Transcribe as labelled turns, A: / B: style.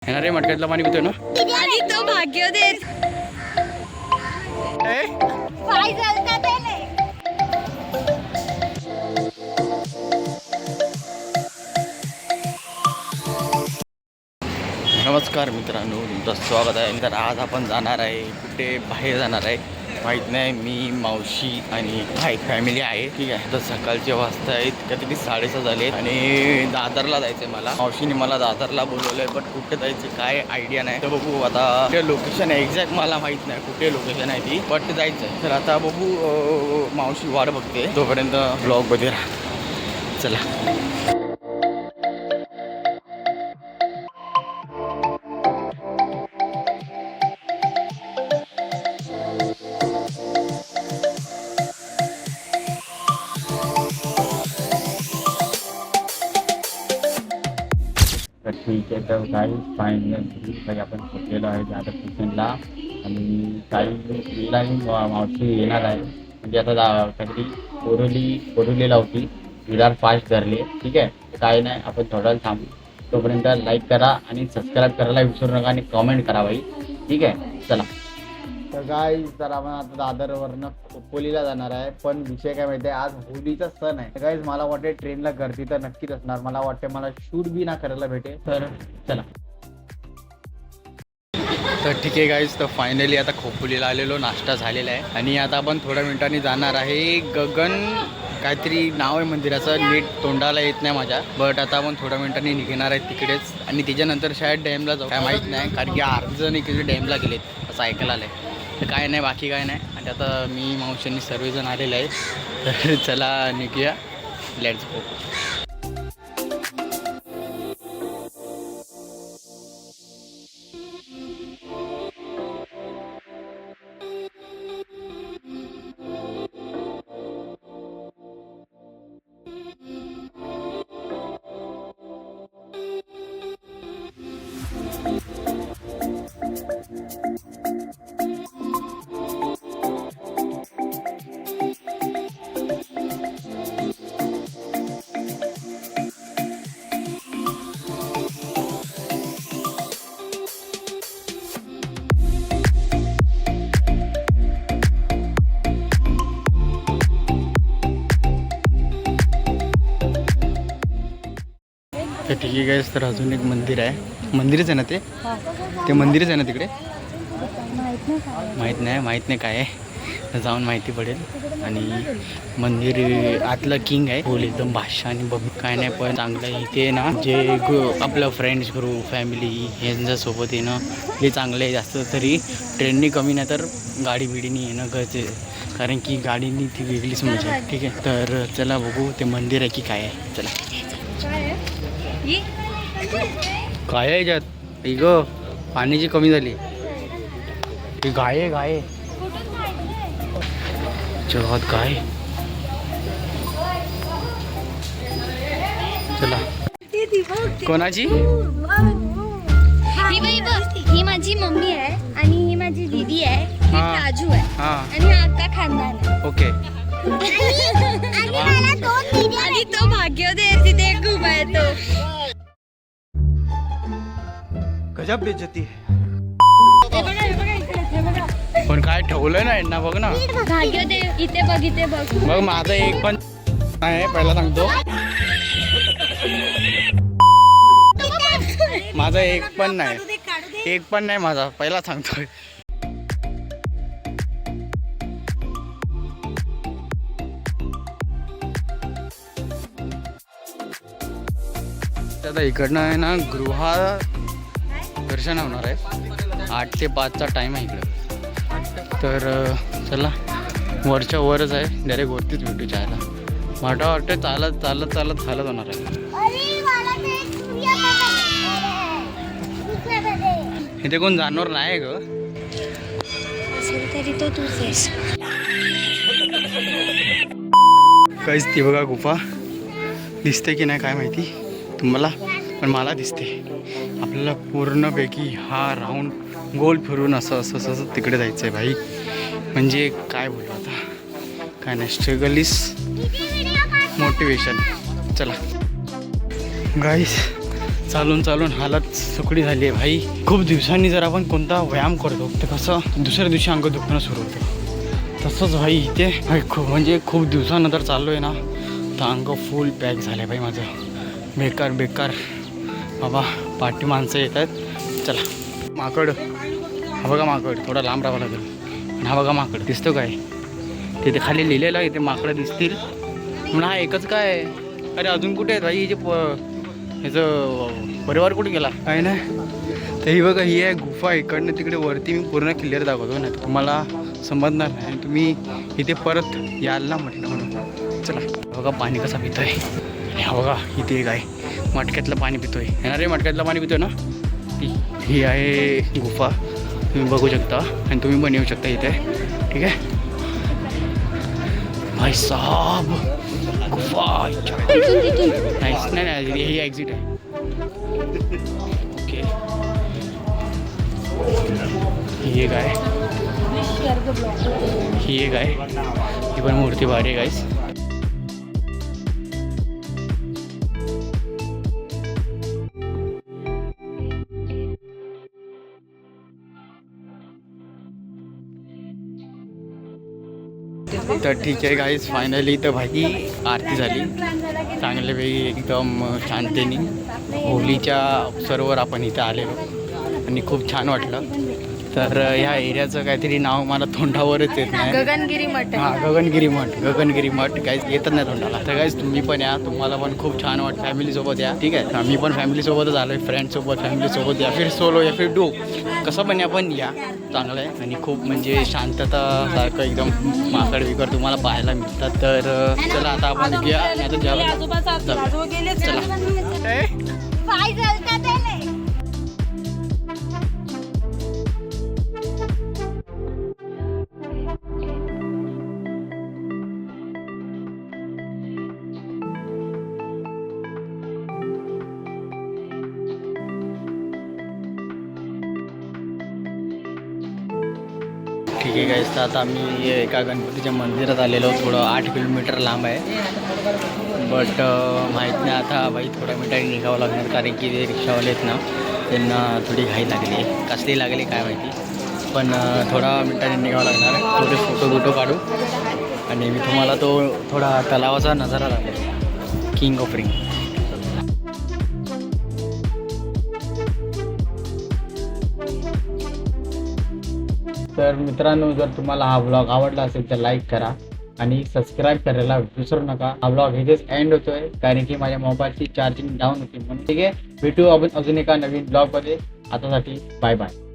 A: येणारे मटक्यातलं पाणी पितोय ना
B: आणि तो भाग्य दे पाय जळतात आहे.
A: नमस्कार मित्रांनो, तुमचं स्वागत आहे. तर आज आपण जाणार आहे कुठे बाहेर जाणार आहे माहीत नाही. मी मावशी आणि हा एक फॅमिली आहे, ठीक आहे. तर सकाळचे वाजता आहेत काहीतरी 6:30 झाले आणि दादरला जायचं आहे मला. मावशीने मला दादरला बोलवलं आहे, बट कुठे जायचं काय आयडिया नाही. तर बघू आता कुठे लोकेशन आहे एक्झॅक्ट मला माहीत नाही कुठे लोकेशन आहे ती, बट जायचं आहे. तर आता बघू, मावशी वाट बघते तोपर्यंत ब्लॉग मध्ये राहा. चला. तर ठीक आहे. तर काही फायनल काही आपण पोचलेलो आहे आता स्टेशनला आणि काही मावशी येणार आहे. म्हणजे आता काहीतरी बोरिवलीला होती, विरार फास्ट धरली. ठीक आहे, काही नाही, आपण थोडा थांबू. तोपर्यंत लाईक करा आणि सबस्क्राईब करायला विसरू नका आणि कमेंट करा भाई. ठीक आहे, चला. तर काय, तर आपण आता दादरवरनं खोपोलीला जाणार आहे. पण विषय काय माहिती आहे, आज होळीचा सण आहे. तर गाईज मला वाटते ट्रेनला गर्दी तर नक्कीच असणार. मला वाटते मला शूट बी ना करायला भेटेल. तर चला. तर ठीक आहे गाईज, तर फायनली आता खोपोलीला आलेलो, नाश्ता झालेला आहे आणि आता आपण थोड्या मिनिटांनी जाणार आहे गगन काहीतरी नाव आहे मंदिराचं, नीट तोंडाला येत नाही माझ्या, बट आता आपण थोड्या मिनिटांनी निघणार आहे तिकडेच आणि त्याच्यानंतर शाळेत डॅमला जाऊ. काय माहीत नाही, कारण की अर्धजण इकडे डॅमला गेलेत असं ऐकायला आलं आहे. तर काय नाही, बाकी काय नाही. आणि आता मी मावशींनी सर्वजण आलेले आहे. तर चला निघूया, लेट्स गो. तर ठीक आहे गाईस, तर अजून एक मंदिर आहे. मंदिरच आहे ना ते मंदिरच आहे ना तिकडे? माहीत नाही काय आहे, तर जाऊन माहिती पडेल. आणि मंदिर आतलं किंग आहे, फुल एकदम भाषा आणि बघ काय नाही, पण चांगलं आहे इथे ना. जे आपलं फ्रेंड्स ग्रुप फॅमिली यांच्यासोबत येणं हे चांगलं आहे. जास्त तरी ट्रेननी कमी नाही तर गाडी बिडीनी येणं गरजेचं, कारण की गाडीनी ती वेगळीच मजा आहे. ठीक आहे, तर चला बघू ते मंदिर आहे की काय आहे. चला. काय आहे याच्यात? ग पाण्याची कमी झाली. ही गाय जगात गाय. चला. कोणाची?
B: ही माझी मम्मी आहे आणि ही माझी दीदी आहे, ही राजू आहे आणि हा अक्का खानदान आहे.
A: ओके.
B: आणि तो भाग्य दे, तिथे एक उभा आहे तो.
A: गजब बेइज्जती है.
B: हे बघा इकडे बघा.
A: पण काय ठेवलं नाही ना, बघ ना.
B: भाग्य दे, इथे बघ.
A: बघ माझं एक पण नाही, पहिला सांगतो. माझा एक पण नाही माझा, पहिला सांगतोय. आता इकडनं आहे ना गृहा दर्शन होणार आहे. 8 ते 5चा टाईम आहे इकडं. तर चला, वरच्या वरच आहे, डायरेक्ट वरतीच भेटू जायला. मला वाटतं चालत होणार आहे. इथे कोण जाणार नाही ग,
B: तरी तो तुझेस.
A: काहीच ती बघा गुफा दिसते की नाही काय माहिती तुम्हाला, पण मला दिसते. आपल्याला पूर्णपैकी हा राऊंड गोल फिरून असं तिकडे जायचं आहे भाई. म्हणजे काय बोलू आता, काय नाही, स्ट्रगल इज मोटिवेशन. चला गाईस,
C: चालून चालून हालत सुकडी झाली आहे भाई. खूप दिवसांनी जर आपण कोणता व्यायाम करतो तर कसं दुसऱ्या दिवशी अंग दुखणं सुरू होतं. तसंच भाई इथे भाई खूप दिवसानंतर चाललो आहे ना, तर अंग फुल पॅक झालं आहे भाई माझं. बेकार बेकार बाबा. पाठी माणसं येत आहेत. चला. माकड, हा बघा माकड. थोडा लांब राहावं लागेल. आणि हा बघा माकड दिसतो काय तिथे खाली लिहिलेलं आहे, इथे माकडं दिसतील म्हणून. हा एकच काय. अरे अजून कुठे आहेत भाई ह्याचं परिवार कुठे गेला काय नाही. तर ही बघा ही आहे गुफा. इकडनं तिकडे वरती मी पूर्ण क्लिअर दाखवतो ना, तुम्हाला समजणार नाही आणि तुम्ही इथे परत याल ना म्हटलं म्हणून. चला. बघा पाणी कसं पितोय. आणि हा बघा इथे काय मटक्यातलं पाणी पितोय. येणार रे मटक्यातलं पाणी पितोय ना. ही आहे गुफा, तुम्ही बघू शकता आणि तुम्ही पण येऊ शकता इथे. ठीक आहे भाई साहब. गुफा नाही ही एक्झिट आहे. ओके ही एक आहे, ही एक आहे. ही पण मूर्ती भारी आहे गाईस. तर ठीक आहे गाईज, फायनली तर भाई आरती झाली चांगल्यापैकी एकदम शांतीने. होलीच्या अवसरवर आपण इथं आलेलो आणि खूप छान वाटलं. तर ह्या एरियाचं काहीतरी नाव मला तोंडावरच येत नाही.
B: गगनगिरी मठ.
C: हां गगनगिरी मठ. गगनगिरी मठ काहीच येतच नाही तोंडाला. तर काहीच तुम्ही पण या, तुम्हाला पण खूप छान वाटतं. फॅमिलीसोबत या. ठीक आहे. मी पण फॅमिलीसोबतच आलो आहे. फ्रेंडसोबत फॅमिलीसोबत या, फिर सोलो या फिर डो कसं पण या पण या. चांगलं आहे आणि खूप म्हणजे शांतता सारखं एकदम माकड बिकड तुम्हाला पाहायला मिळतात. तर चला आता आपण घेऊया. चला. ठीक आहे गाईस, तर आता आम्ही एका गणपतीच्या मंदिरात आलेलो. थोडं 8 किलोमीटर लांब आहे. बट माहीत नाही आता भाई थोड्या मिनिटांनी निघावं लागणार, कारण की ते रिक्षावाले आहेत ना त्यांना थोडी घाई लागली. कसली लागली काय माहिती, पण थोडा मिनिटांनी निघावं लागणार. थोडे फोटो काढू आणि मी तुम्हाला तो थोडा तलावाचा नजारा दाखवतो. King of ring. तर मित्रांनो, जर तुम्हाला हा ब्लॉग आवडला असेल तर लाईक करा आणि सबस्क्राईब करायला विसरू नका. हा ब्लॉग इथेच एंड होतोय, कारण की माझ्या मोबाईलची चार्जिंग डाऊन होती म्हणून. ठीक आहे, भेटू आपण अजून एका नवीन ब्लॉगमध्ये. आतासाठी बाय बाय.